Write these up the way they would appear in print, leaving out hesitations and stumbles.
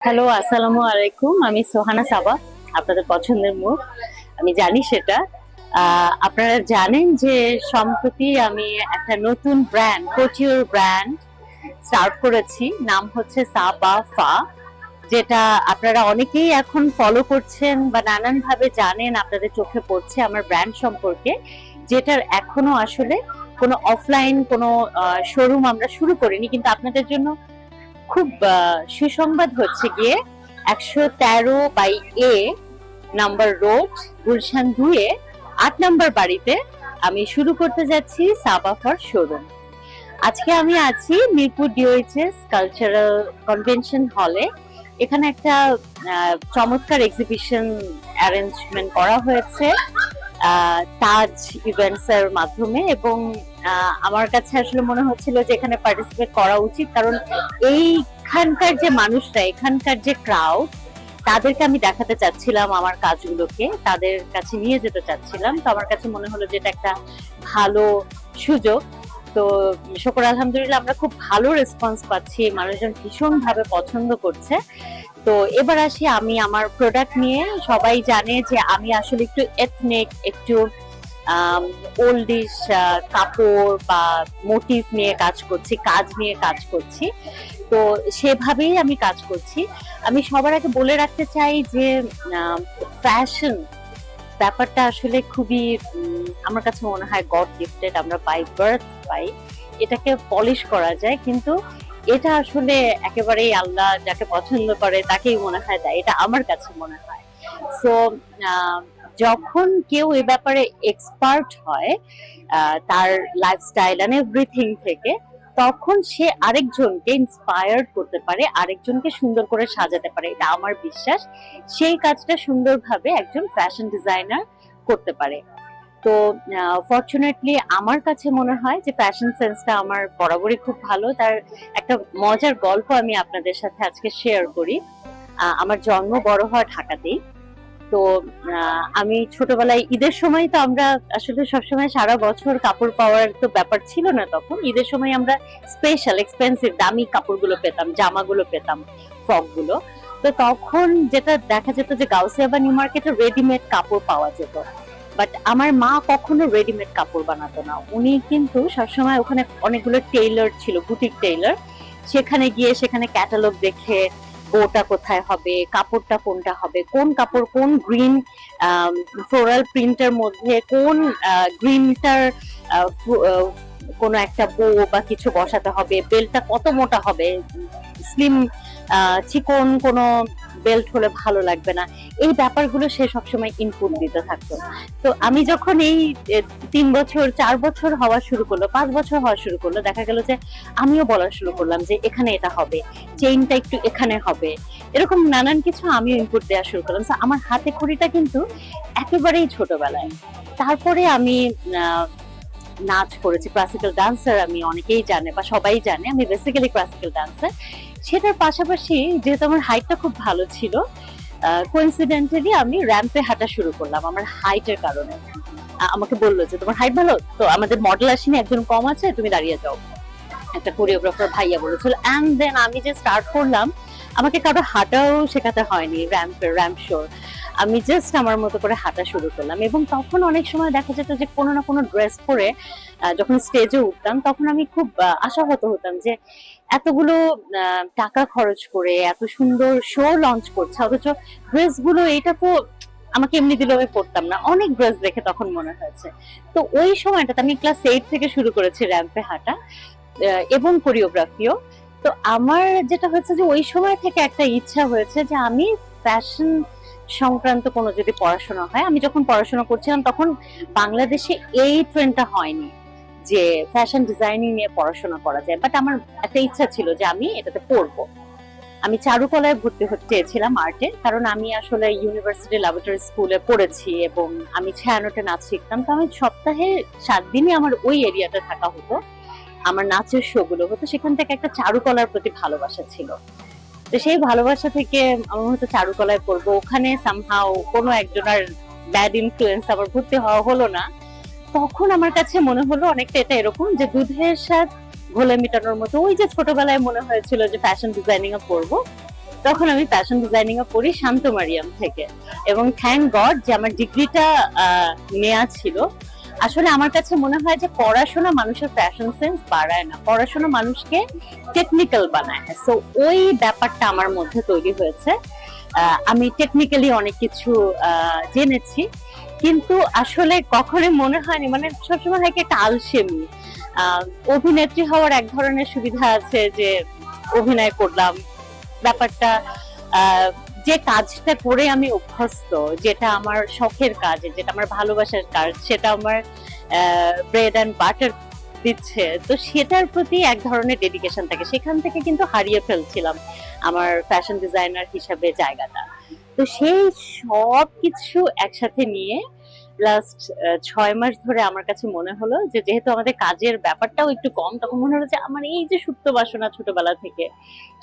Hello, আসসালামু আলাইকুম। আমি সোহানা সাবা, আপনাদের পছন্দের মুখ। আমি জানি সেটা। আপনারা জানেন যে সম্প্রতি আমি একটা নতুন ব্র্যান্ড, couture ব্র্যান্ড স্টার্ট করেছি। নাম হচ্ছে সাবা ফা। যেটা আপনারা অনেকেই এখন ফলো করছেন বা নানানভাবে জানেন, আপনাদের চোখে পড়ছে আমার ব্র্যান্ড সম্পর্কে। যেটার এখনো আসলে কোনো অফলাইন কোনো শোরুম আমরা শুরু করিনি। কিন্তু আপনাদের জন্য খুব সুসংবাদ হচ্ছে গিয়ে ১১৩/এ নাম্বার রোড, গুলশান ২-এ ৮ নাম্বার বাড়িতে আমি শুরু করতে যাচ্ছি সাবা ফর শোরুম। আজকে আমি আছি মিরপুর ডিওএইচএস কালচারাল কনভেনশন হলে। এখানে একটা চমৎকার এক্সিবিশন অ্যারেঞ্জমেন্ট করা হয়েছে তাজ ইভেন্টস এর মাধ্যমে, এবং আমার কাছে আসলে মনে হচ্ছিল যে এখানে পার্টিসিপেট করা উচিত, কারণ এইখানকার যে মানুষরা, এখানকার যে ক্রাউড, তাদেরকে আমি দেখাতে চাচ্ছিলাম আমার কাজগুলোকে, তাদের কাছে নিয়ে যেতে চাচ্ছিলাম। তো আমার কাছে মনে হলো যে এটা একটা ভালো সুযোগ। তো শুকর আলহামদুলিল্লাহ, আমরা খুব ভালো রেসপন্স পাচ্ছি, মানুষজন ভীষণ ভাবে পছন্দ করছে। তো এবার আসি আমি আমার প্রোডাক্ট নিয়ে। সবাই জানে যে আমি আসলে একটু এথনিক, একটু ওল্ডিশ কাপড় বা মোটিভ নিয়ে কাজ করছি, কাজ নিয়ে কাজ করছি। তো সেভাবেই আমি কাজ করছি। আমি সবার আগে বলে রাখতে চাই যে ফ্যাশন ব্যাপারটা আসলে খুবই আমার কাছে মনে হয় গড গিফটেড। আমরা বাই বার্থ পাই, এটাকে পলিশ করা যায়, কিন্তু এটা আসলে একেবারেই আল্লাহ যাকে পছন্দ করে তাকেই মনে হয় দেয়, এটা আমার কাছে মনে হয়। সো যখন কেউ এ ব্যাপারে এক্সপার্ট হয়, তার লাইফস্টাইল এন্ড এভরিথিং থেকে, তখন সে আরেকজনকে ইন্সপায়ার করতে পারে, আরেকজনকে সুন্দর করে সাজাতে পারে, এটা আমার বিশ্বাস। সেই কাজটা সুন্দরভাবে একজন ফ্যাশন ডিজাইনার করতে পারে। তো ফরচুনেটলি আমার কাছে মনে হয় যে ফ্যাশন সেন্সটা আমার বরাবরই খুব ভালো। তার একটা মজার গল্প আমি আপনাদের সাথে আজকে শেয়ার করি। আমার জন্ম বড় হওয়া ঢাকাতেই। তো আমি ছোটবেলায় ঈদের সময়, তো আমরা আসলে সবসময় সারা বছর কাপড় পাওয়ার তো ব্যাপার ছিল না তখন। ঈদের সময় আমরা স্পেশাল এক্সপেন্সিভ দামি কাপড়গুলো পেতাম, জামাগুলো পেতাম, ফ্রকগুলো। তো তখন যেটা দেখা যেত যে গাউসিয়া বা নিউ মার্কেটে রেডিমেড কাপড় পাওয়া যেত, বাট আমার মা কখনো রেডিমেড কাপড় বানাতো না। উনি কিন্তু সবসময়, ওখানে অনেকগুলো টেইলর ছিল, বুটিক টেইলর, সেখানে গিয়ে সেখানে ক্যাটালগ দেখে বোটা কোথায় হবে, কাপড়টা কোনটা হবে, কোন কাপড় কোন গ্রিন ফ্লোরাল প্রিন্টের মধ্যে কোন গ্রিনটার কোন একটা বো বা কিছু বসাতে হবে, বেল্টটা কত মোটা হবে, স্লিম চিকন কোনো বেল্ট হলে ভালো লাগবে না, এই ব্যাপারগুলো সে সবসময় ইনপুট দিতে থাকতো। তো আমি যখন এই 3 বছর 4 বছর হওয়া শুরু করলো, 5 বছর হওয়া শুরু করলো, দেখা গেল যে আমিও বলা শুরু করলাম যে এখানে এটা হবে, চেইনটা একটু এখানে হবে, এরকম নানান কিছু আমিও ইনপুট দেওয়া শুরু করলাম। আমার হাতে খড়িটা কিন্তু একেবারেই ছোটবেলায়। তারপরে আমি নাচ করেছি, ক্লাসিক্যাল ডান্সার, আমি অনেকেই জানে বা সবাই জানে আমি বেসিক্যালি ক্লাসিক্যাল ডান্সার। সেটার পাশাপাশি যেহেতু আমার হাইটটা খুব ভালো ছিল, কোইন্সিডেন্টালি আমি র্যাম্পে হাঁটা শুরু করলাম আমার হাইটের কারণে। আমাকে বললো যে তোমার হাইট ভালো, তো আমাদের মডেল আসেনি, একজন কম আছে, তুমি দাঁড়িয়ে যাও, একটা কোরিওগ্রাফার ভাইয়া বলেছিল। এন্ড দেন আমি যে স্টার্ট করলাম, আমাকে কারো হাঁটাও শেখাতে হয়নি, র্যাম্প শো, আমি জাস্ট আমার মতো করে হাঁটা শুরু করলাম। এবং তখন অনেক সময় দেখা যেত যে কোনো না কোনো ড্রেস পরে যখন স্টেজে উঠতাম, তখন আমি খুব আশাহত হতাম যে এতগুলো টাকা খরচ করে এত সুন্দর শো লঞ্চ করছে, অথচ ড্রেসগুলো এটা তো আমাকে এমনি দিলে আমি পড়তাম না। অনেক ড্রেস দেখে তখন মনে হয়েছে। তো ওই সময়টাতে আমি ক্লাস 8 থেকে শুরু করেছি র্যাম্পে হাঁটা এবং কোরিওগ্রাফিও। তো আমার যেটা হয়েছে যে ওই সময় থেকে একটা ইচ্ছা হয়েছে যে আমি ফ্যাশন সংক্রান্ত কোনো যদি পড়াশোনা হয়, আমি যখন পড়াশোনা করছিলাম তখন বাংলাদেশে এই ট্রেন্ডটা হয়নি যে ফ্যাশন ডিজাইনিং নিয়ে পড়াশোনা করা যায়, বাট আমার একটা ইচ্ছা ছিল যে আমি এটাতে পড়বো। আমি চারুকলায় ভর্তি হতে চেয়েছিলাম, আর্টে, কারণ আমি আসলে ইউনিভার্সিটি ল্যাবরেটরি স্কুলে পড়েছি এবং আমি ছায়ানটে নাচ শিখতাম। তো আমি সপ্তাহে 7 দিনই আমার ওই এরিয়াতে থাকা হতো, আমার নাচের শো গুলো হতো, সেখান থেকে একটা চারুকলার প্রতি ভালোবাসা ছিল। তো সেই ভালোবাসা থেকে আমি হয়তো চারুকলায় পড়বো, ওখানে সামহাও কোনো একজনের ব্যাড ইনফ্লুয়েন্স আবার ভর্তি হওয়া হলো না। তখন আমার কাছে মনে হলো অনেকটা এটা এরকম যে দুধের স্বাদ ঘোলে মেটানোর মতো। ওই যে ছোটবেলায় মনে হয়েছিল যে ফ্যাশন ডিজাইনিং এ পড়বো, তখন আমি ফ্যাশন ডিজাইনিং এ পড়ি শান্ত মারিয়াম থেকে, এবং থ্যাংক গড যে আমার ডিগ্রিটা নেওয়া ছিল। আসলে আমার কাছে মনে হয় যে পড়াশোনা মানুষের ফ্যাশন সেন্স বাড়ায় না, পড়াশোনা মানুষকে টেকনিক্যাল বানায়। সো ওই ব্যাপারটা আমার মধ্যে তৈরি হয়েছে। আমি টেকনিক্যালি অনেক কিছু জেনেছি, কিন্তু আসলে কখনোই মনে হয়নি, মানে সবসময় হয় কি একটা আলসেমি। অভিনেত্রী হওয়ার এক ধরনের সুবিধা আছে যে অভিনয় করলাম, ব্যাপারটা যে কাজটা করে আমি অভ্যস্ত, যেটা আমার শখের কাজ, যেটা আমার ভালোবাসার কাজ, সেটা আমার ব্রেড অ্যান্ড বাটার দিচ্ছে, তো সেটার প্রতি এক ধরনের ডেডিকেশন থাকে। সেখান থেকে কিন্তু হারিয়ে ফেলছিলাম আমার ফ্যাশন ডিজাইনার হিসাবে জায়গাটা। তো সেই সব কিছু একসাথে নিয়ে লাস্ট 6 মাস ধরে আমার কাছে মনে হলো যে যেহেতু আমাদের কাজের ব্যাপারটাও একটু কম, তখন মনে হলো যে আমার এই যে সুপ্ত বাসনা ছোটবেলা থেকে,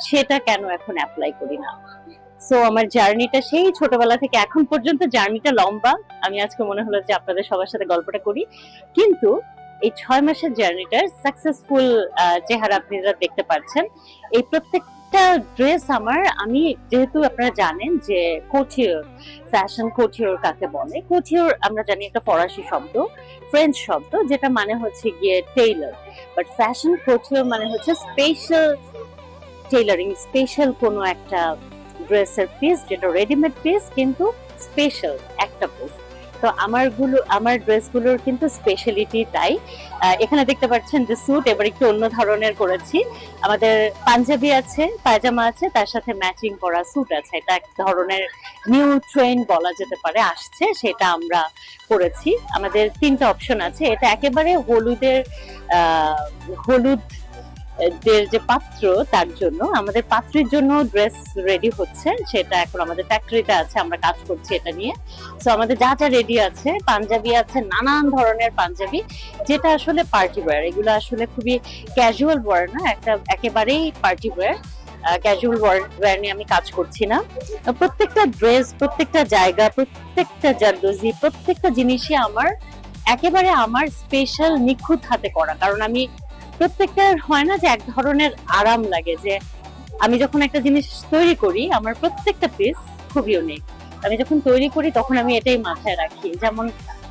সেটা কেন এখন অ্যাপ্লাই করি না। সো আমার জার্নিটা সেই ছোটবেলা থেকে এখন পর্যন্ত, জার্নিটা লম্বা। আমি আজকে মনে হলো যে আপনাদের সবার সাথে গল্পটা করি, কিন্তু এই 6 মাসের জার্নিটার সাকসেসফুল চেহারা আপনারা দেখতে পাচ্ছেন। এই প্রত্যেকটা ড্রেস আমার, আমি যেহেতু আপনারা জানেন যে কোটিওর, ফ্যাশন কোটিওর কাকে বলে। কোটিওর আমরা জানি একটা ফরাসি শব্দ, ফ্রেঞ্চ শব্দ, যেটা মানে হচ্ছে গিয়ে টেইলর। বাট ফ্যাশন কোটিওর মানে হচ্ছে স্পেশাল টেইলারিং, স্পেশাল কোনো একটা ড্রেসের পিস, যেটা রেডিমেড পিস কিন্তু স্পেশাল একটা পিস। তো আমার ড্রেসগুলোর কিন্তু স্পেশালিটি তাই। এখানে দেখতে পাচ্ছেন যে স্যুট এবার একটু অন্য ধরনের করেছি। আমাদের পাঞ্জাবি আছে, পায়জামা আছে, তার সাথে ম্যাচিং করা স্যুট আছে। এটা এক ধরনের নিউ ট্রেন্ড বলা যেতে পারে, আসছে, সেটা আমরা করেছি। আমাদের 3টা অপশন আছে। এটা একেবারে হলুদ যে পাত্র, তার জন্য আমাদের পাত্রের জন্য ড্রেস রেডি হচ্ছে, সেটা এখন আমাদের ফ্যাক্টরিতে আছে, আমরা কাজ করছি এটা নিয়ে। সো আমাদের যা যা রেডি আছে, পাঞ্জাবি আছে, নানান ধরনের পাঞ্জাবি, যেটা আসলে পার্টি ওয়্যার। এগুলো আসলে খুবই ক্যাজুয়াল ওয়্যার না, একেবারেই পার্টি ওয়্যার। ক্যাজুয়াল ওয়্যার নিয়ে আমি কাজ করছি না। প্রত্যেকটা ড্রেস, প্রত্যেকটা জায়গা, প্রত্যেকটা জারদোজি, প্রত্যেকটা জিনিসই একেবারে আমার স্পেশাল নিখুঁত হাতে করা। কারণ আমি প্রত্যেকটা হয় না যে এক ধরনের আরাম লাগে, যে আমি যখন একটা জিনিস তৈরি করি, আমার প্রত্যেকটা পিস খুব ইউনিক। আমি যখন তৈরি করি তখন আমি এটাই মাথায় রাখি। যেমন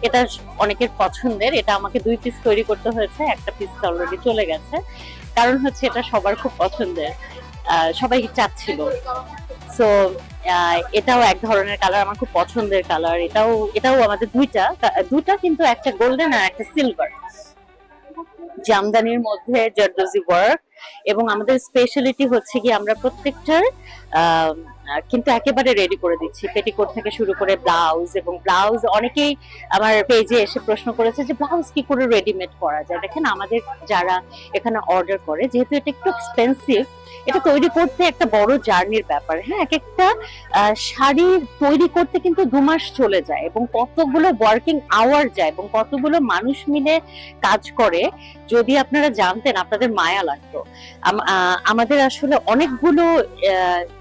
এটা অনেকের পছন্দের, এটা আমাকে 2 পিস তৈরি করতে হয়েছে, একটা পিস অলরেডি চলে গেছে। কারণ হচ্ছে এটা সবার খুব পছন্দের, সবাই চাচ্ছিল। সো এটাও এক ধরনের কালার, আমার খুব পছন্দের কালার। এটাও আমাদের দুইটা কিন্তু একটা গোল্ডেন আর একটা সিলভার, জামদানির মধ্যে জারদোজি ওয়ার্ক। এবং আমাদের স্পেশালিটি হচ্ছে কি, আমরা প্রত্যেকটার কিন্তু একেবারে রেডি করে দিচ্ছি, পেটিকোট থেকে শুরু করে ব্লাউজ। এবং ব্লাউজ অনেকেই আমার পেজে এসে প্রশ্ন করেছে যে ব্লাউজ কি করে রেডিমেড করা যায়। দেখেন, আমাদের যারা এখানে অর্ডার করে, যেহেতু এটা একটু এক্সপেন্সিভ, এটা তৈরি করতে একটা বড় জার্নির ব্যাপার। হ্যাঁ, এক একটা শাড়ি তৈরি করতে কিন্তু 2 মাস চলে যায়, এবং কতগুলো ওয়ার্কিং আওয়ার যায়, এবং কতগুলো মানুষ মিলে কাজ করে। যদি আপনারা জানতেন, আপনাদের মায়া লাগতো। আমাদের আসলে অনেকগুলো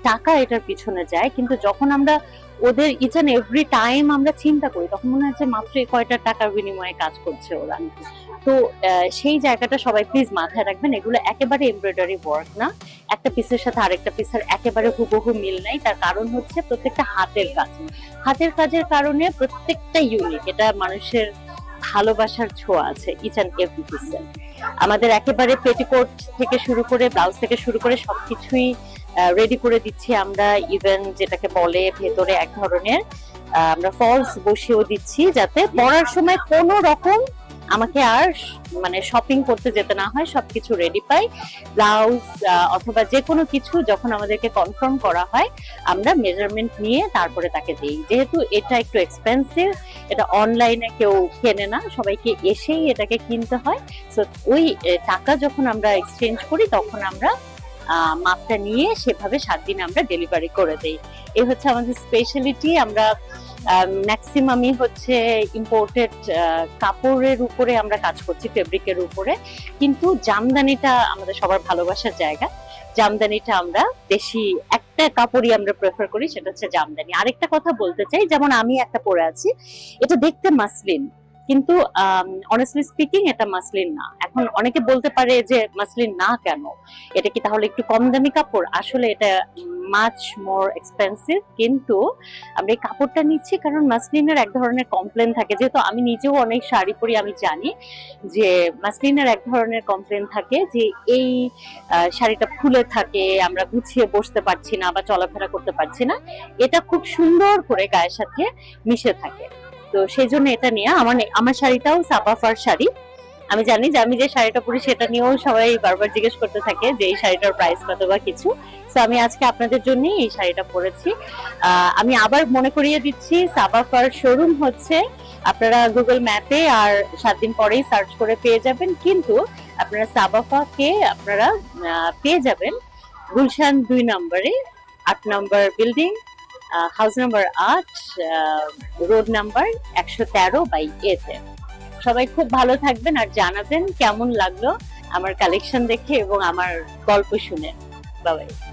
টাকা এটার পিছনে যায়, কিন্তু যখন আমরা ওদের ইচ এন্ড এভরি টাইম আমরা চিন্তা করি, তখন মনে হয় যে মাত্র কয়টা টাকার বিনিময়ে কাজ করছে ওরা। তো সেই জায়গাটা সবাই প্লিজ মাথায় রাখবেন। এগুলো একেবারে এমব্রয়ডারি ওয়ার্ক না, একটা পিসের সাথে আরেকটা পিসের একেবারে হুবহু মিল নাই। তার কারণ হচ্ছে প্রত্যেকটা হাতের কাজের কারণে প্রত্যেকটা ইউনিক। এটা মানুষের ভালোবাসার ছোঁয়া আছে ইচ এন্ড এভরি পিসে। আমাদের একেবারে পেটিকোট থেকে শুরু করে, ব্লাউজ থেকে শুরু করে সবকিছুই রেডি করে দিচ্ছি আমরা। ইভেন যেটাকে বলে ভেতরে এক ধরনের আমরা ফলস বসিয়েও দিচ্ছি, যাতে পরার সময় কোনো রকম আমাকে আর মানে শপিং করতে যেতে না হয়, সবকিছু রেডি পাই। ব্লাউজ অথবা যে কোনো কিছু যখন আমাদেরকে কনফার্ম করা হয়, আমরা মেজারমেন্ট নিয়ে তারপরে তাকে দিই। যেহেতু এটা একটু এক্সপেন্সিভ, এটা অনলাইনে কেউ কেনে না, সবাইকে এসেই এটাকে কিনতে হয়। সো ওই টাকা যখন আমরা এক্সচেঞ্জ করি, তখন আমরা মাপটা নিয়ে সেভাবে 7 দিনে আমরা ডেলিভারি করে দেই। এই হচ্ছে আমাদের স্পেশালিটি। আমরা ম্যাক্সিমামই হচ্ছে ইম্পোর্টেড কাপড়ের উপরে আমরা কাজ করছি, ফেব্রিকের উপরে। কিন্তু জামদানিটা আমাদের সবার ভালোবাসার জায়গা। জামদানিটা আমরা দেশি একটা কাপড়ই আমরা প্রেফার করি, সেটা হচ্ছে জামদানি। আরেকটা কথা বলতে চাই, যেমন আমি একটা পরে আছি, এটা দেখতে মাসলিন, কিন্তু অনেস্টলি স্পিকিং এটা মাসলিন না। এখন অনেকে বলতে পারে যে মাসলিন না কেন, এটা কি তাহলে একটু কম দামি কাপড়? আসলে এটা মাচ মোর এক্সপেন্সিভ, কিন্তু আমরা এই কাপড়টা নিচ্ছি কারণ মাসলিনের এক ধরনের কমপ্লেন থাকে। যেহেতু আমি নিজেও অনেক শাড়ি পরি, আমি জানি যে মাসলিনের এক ধরনের কমপ্লেন থাকে যে এই শাড়িটা ফুলে থাকে, আমরা গুছিয়ে বসতে পারছি না বা চলাফেরা করতে পারছি না। এটা খুব সুন্দর করে গায়ের সাথে মিশে থাকে। তো সেই জন্য এটা নিয়ে আমার শাড়িটাও সাপাফার শাড়ি। আমি জানি যে আমি যে শাড়িটা পরি সেটা নিয়েও সবাই বারবার জিজ্ঞেস করতে থাকে যে এই শাড়িটার প্রাইস কত বা কিছু। তো আমি আজকে আপনাদের জন্য এই শাড়িটা পরেছি। আমি আবার মনে করিয়ে দিচ্ছি, সাপাফার শোরুম হচ্ছে, আপনারা গুগল ম্যাপে আর 7 দিন পরেই সার্চ করে পেয়ে যাবেন, কিন্তু আপনারা সাবাফাকে আপনারা পেয়ে যাবেন গুলশান 2 নম্বরে, 8 নম্বর building, house number 8, road number 113/A তে। সবাই খুব ভালো থাকবেন আর জানাবেন কেমন লাগলো আমার কালেকশন দেখে এবং আমার গল্প শুনে। Bye bye.